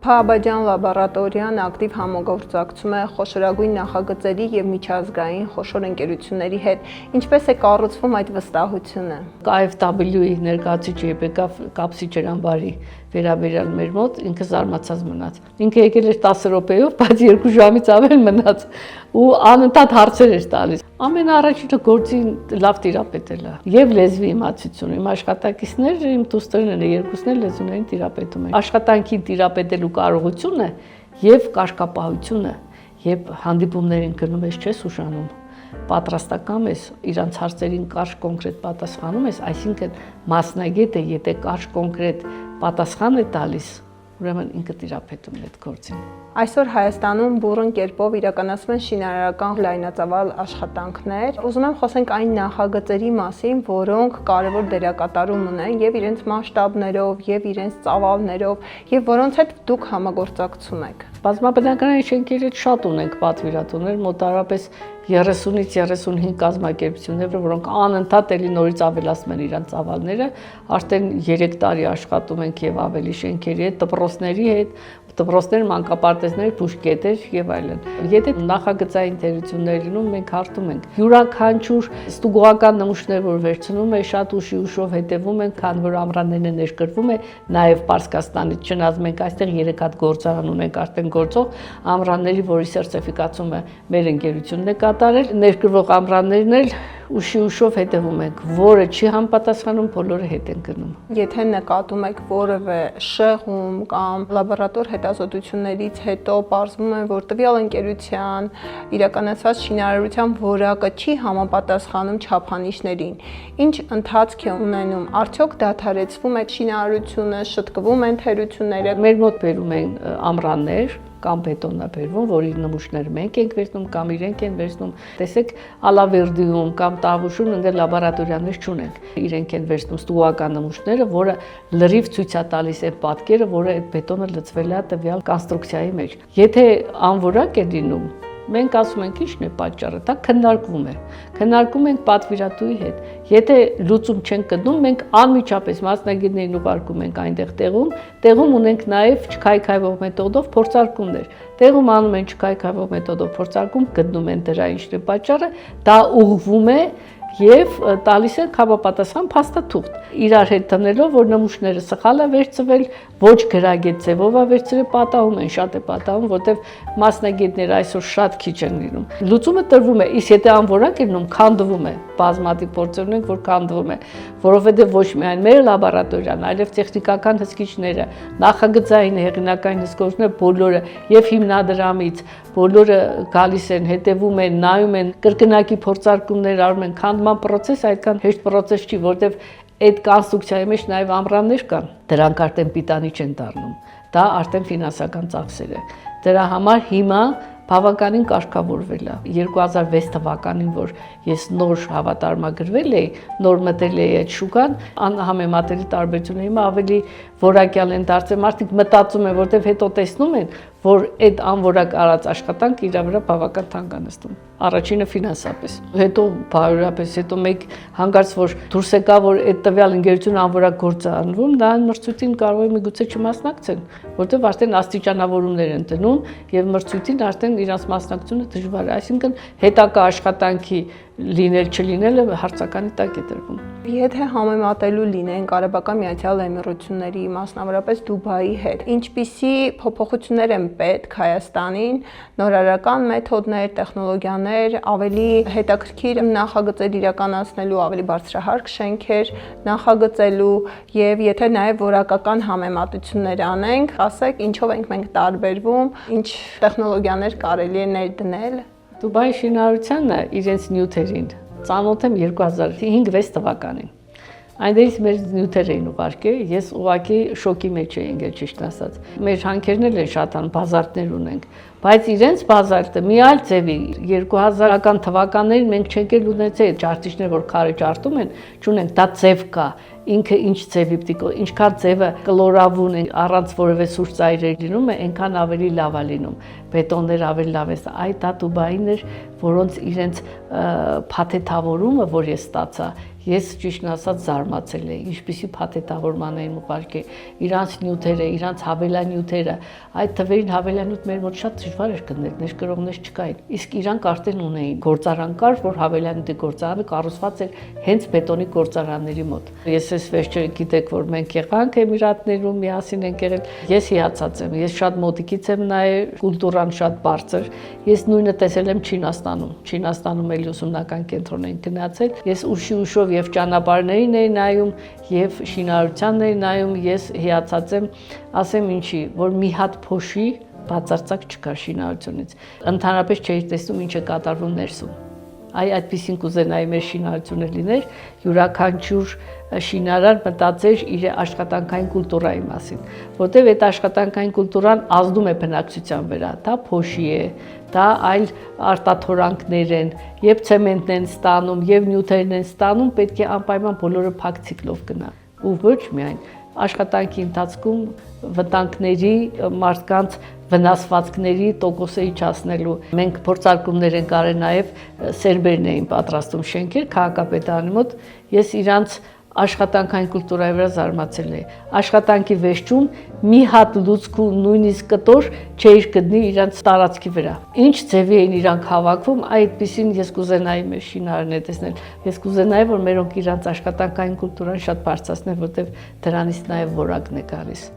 Փաբաջան լաբորատորիան ակտիվ համագործակցում է խոշորագույն նախագծերի և միջազգային խոշոր ընկերությունների հետ, ինչպես է կառուցվում այդ վստահությունը։ KFW-ի ներկայացուցիչ ԵՊԿ կապսի ջրամբարի վերաբերյալ մեր մոտ ինքը զարմացած մնաց։ Ինքը եկել էր 10 րոպեով, բայց 2 ժամից ավել մնաց ու անընդհատ հարցեր էր տալիս։ Ամենաառաջինը գործի լավ տիրապետելը եւ լեզվի իմացությունը։ Իմ աշխատակիցները, իմ դուստրերն են, երկուսն էլ լեզուներին տիրապետում են։ Աշխատանքի տիրապետելու կարողությունը եւ կարգապահությունը, եւ հանդիպումներին գնում ես չես ուշանում, պատրաստական ես, իրանց հարցերին կարճ կոնկրետ պատասխանում ես, այսինքն մասնագետը եթե կարճ կոնկրետ պատասխան է տալիս, ուրեմն ինքը տիրապետում է այդ գործին։ Այսօր Հայաստանում բուռն կերպով իրականացվում են շինարարական լայնածավալ աշխատանքներ։ Ուզում եմ խոսենք այն նախագծերի մասին, որոնք կարևոր դերակատարում ունեն եւ իրենց մասշտաբներով, եւ իրենց ծավալներով, եւ որոնց հետ դուք համագործակցում եք։ Բազմաբնակարանի շենքերի հետ շատ ունենք պատվիրատուներ, մոտավորապես 30-ից 35 կազմակերպություններ, որոնք անընդհատ էլի նորից ավելացնում են իրենց ծավալները, արդեն 3 տարի աշխատում ենք եւ ավելի շենքերի հետ, դպրոցների հետ, դպրոցներ, մանկապարտեզներ, բուժկետեր եւ այլն։ Եթե նախագծային թերություններ լինում, մենք հարթում ենք։ Յուրաքանչյուր ստուգողական նմուշներ, որ վերցնում է, շատ ուշով հետևում ենք, քան որ ամրաններն են ներկրվում է, նաեւ Պարսկաստանից չնայած մենք այստեղ 3 հատ գործարան ունենք արդեն գործող ամրանների, որի սերտիֆիկացումը մեր ընկերությունն է կատարել, ներկրվող ամրաններն էլ ուշով հետևում ենք, որը չի համապատասխանում, բոլորը հետ են գնում։ Եթե նկատում եք որևէ շեղում կամ լաբորատոր հետազոտություններից հետո պարզվում է, որ տվյալ ընկերության իրականացված շինարարության որակը չի համապատասխանում չափանիշներին, ինչ ընթացք է ունենում, արդյոք դադարեցվում է շինարարությունը, շտկվում են թերությունները։ Մեր մոտ բերում են ամրաններ կամ բետոնն է բերվում, որի նմուշներ մենք ենք վերցնում կամ իրենք են վերցնում։ Տեսեք, Ալավերդիում կամ Տավուշում ընդ լաբորատորիաներ չունենք։ Իրենք են վերցնում ստուգական նմուշները, որը լրիվ ցույց է տալիս այդ պատկերը, որը այդ բետոնը լցվել է տվյալ կոնստրուկցիայի մեջ։ Եթե անորակ է լինում, մենք ասում ենք ինչն է պատճառը, դա քննարկվում է։ Քննարկում ենք պատվիրատուի հետ։ Եթե լուծում չենք գտնում, մենք անմիջապես մասնագետներին ուղարկում ենք այնտեղ տեղում ունենք նաև չքայքայվող մեթոդով փորձարկումներ։ Տեղում անում են չքայքայվող մեթոդով փորձարկում, գտնում են դրա ինչն է պատճառը, դա ուղղվում է եւ տալիս են համապատասխան փաստաթուղթ։ Իրար հետ տնելով, որ նմուշները սխալ է վերցվել, ոչ գրագետ ձևով է վերցրել, պատահում են, շատ է պատահում, որտեվ մասնագետները այսօր շատ քիչ են լինում։ Լուծումը տրվում է, իսկ եթե անորակ է լինում, քանդվում է։ Բազմաթիվ փորձեր ունենք, որ քանդվում է, որովհետեւ ոչ միայն մեր լաբորատորիան, այլև տեխնիկական հսկիչները, նախագծային հեղինակային հսկողները բոլորը եւ հիմնադրամից բոլորը գալիս են, հետևում են, նայում են, կրկնակի փորձարկումներ արում են, քանդման process այդքան հեշտ process չի, որտեվ այդ կոնստրուկցիայի մեջ նաև ամրաններ կան, դրանք արդեն պիտանի չեն դառնում, դա արդեն ֆինանսական ծախսեր է։ Դրա համար հիմա բավականին կարգավորվել է։ 2006 թվականին, որ ես նոր հավատարմագրվել էի, նոր մտել էի այդ շուկան, անհամեմատելի տարբերությունը հիմա ավելի որակյալ են դարձել, մարդիկ մտածում են, որտեվ հետո տեսնում են, որ այդ անորակ արած աշխատանքը իր վրա բավական թանկ է նստում։ Առաջինը ֆինանսապես, հետո բարոյապես, հետո մեկ հանկարծ որ դուրս եկա, որ այդ տվյալ ընկերությունը անորակ գործ է անվում, դա մրցույթին կարող է միգուցե չմասնակցեն, որտեվ արդեն աստիճանավորումներ են դնում եւ մրցույթին արդեն իրաց մասնակցությունը դժվար է, այսինքն հետակա աշխատանքի լինել չլինելը հարցականի տակ է դրվում։ Եթե համեմատելու լինեն Արաբական Միացյալ Էմիրությունների, մասնավորապես Դուբայի հետ, ինչպիսի փոփոխություններ են պետք Հայաստանին, նորարարական մեթոդներ, տեխնոլոգիաներ, ավելի հետաքրքիր նախագծեր իրականացնելու, ավելի բարձրահարկ շենքեր նախագծելու եւ եթե նաեւ որակական համեմատություններ անենք, ասեք ինչով ենք մենք տարբերվում, ինչ տեխնոլոգիաներ կարելի է ներդնել։ Դուբայի շինարարությանը իրենց նյութերին ծանոթ եմ 2005-6 թվականին։ Այնտեղից մեր նյութեր էին ուղարկել, ես ուղղակի շոկի մեջ էի ընկել, ճիշտ ասած։ Մեր հանքերն էլ շատ բազարտներ ունենք, բայց իրենց բազարտը մի այլ ձևի 2000-ական թվականներին մենք չենք էլ ունեցել ջարդիչներ, որ քարե ջարդում են, չունենք, դա ձև կա, ինքը ինչ ձևի պիտի, ինչքան ձևը կլորավուն են, առանց որևէ սուրճ ծայրեր լինում է, այնքան ավելի լավ է լինում, բետոններ ավելի լավ է, այդ դա Դուբային էր, որոնց իրենց փաթեթավորումը, որ ես ստացա, ես ճիշտն ասած զարմացել էի, ինչպիսի փաթեթավորման էին ուղարկել, իրանց նյութերը, իրանց հավելանյութերը, այդ թվերին հավելանյութ մեր մոտ շատ դժվար էր գտնել, ներկրողներ չկային, իսկ իրանք արդեն ունեին գործարան կար, որ հավելանյութի գործարանը կառուցված էր հենց բետոնի գործարանների մոտ։ Ես այս վերջերը գիտեք, որ մենք եղանք Էմիրատներում, միասին ենք եղել, ես հիացած եմ, ես շատ մոտիկից եմ նայել, կուլտուրան շատ բարձր, ես նույնը տեսել եմ Չինաստանում էլի ուսումնական կենտրոն են գնացել, ես ուշով եւ ճանապարհներին էի նայում եւ շինարարությանն էի նայում, ես հիացած եմ, ասեմ ինչի, որ մի հատ փոշի բացարձակ չկար շինարարությունից, ընդհանրապես չէի տեսնում ինչ է կատարվում ներսում։ Այդպիսին կուզենայի մեր շինարարությունը լիներ, յուրաքանչյուր շինարար մտածեր իր աշխատանքային կուլտուրայի մասին, որտեղ այդ աշխատանքային կուլտուրան ազդում է բնակչության վրա, դա փոշի է, դա այլ արտաթորանքներ են, եւ ցեմենտն են ստանում, եւ նյութերն են ստանում, պետք է անպայման բոլորը փակ ցիկլով գնան։ Ու ոչ միայն աշխատանքի ընթացքում վտանգների, մարդկանց վնասվածքների տոկոսը իջացնելու։ Մենք փորձարկումներ ենք արել նաև սերբերն էին պատրաստում շենքեր քաղաքապետարանի մոտ, ես իրանց աշխատանքային կուլտուրայի վրա զարմացել էի։ Աշխատանքի վերջում մի հատ լուցկ ու նույնիսկ կտոր չէր գտնի իրանց տարածքի վրա։ Ինչ ձևի էին իրանք հավաքվում, այդպիսին ես կուզենայի մեր շինարարները տեսնել։ Ես կուզենայի, որ մերոնք իրանց աշխատանքային կուլտուրան շատ բարձրացնեն, որտեղ դրանից նաև որակն է գալիս։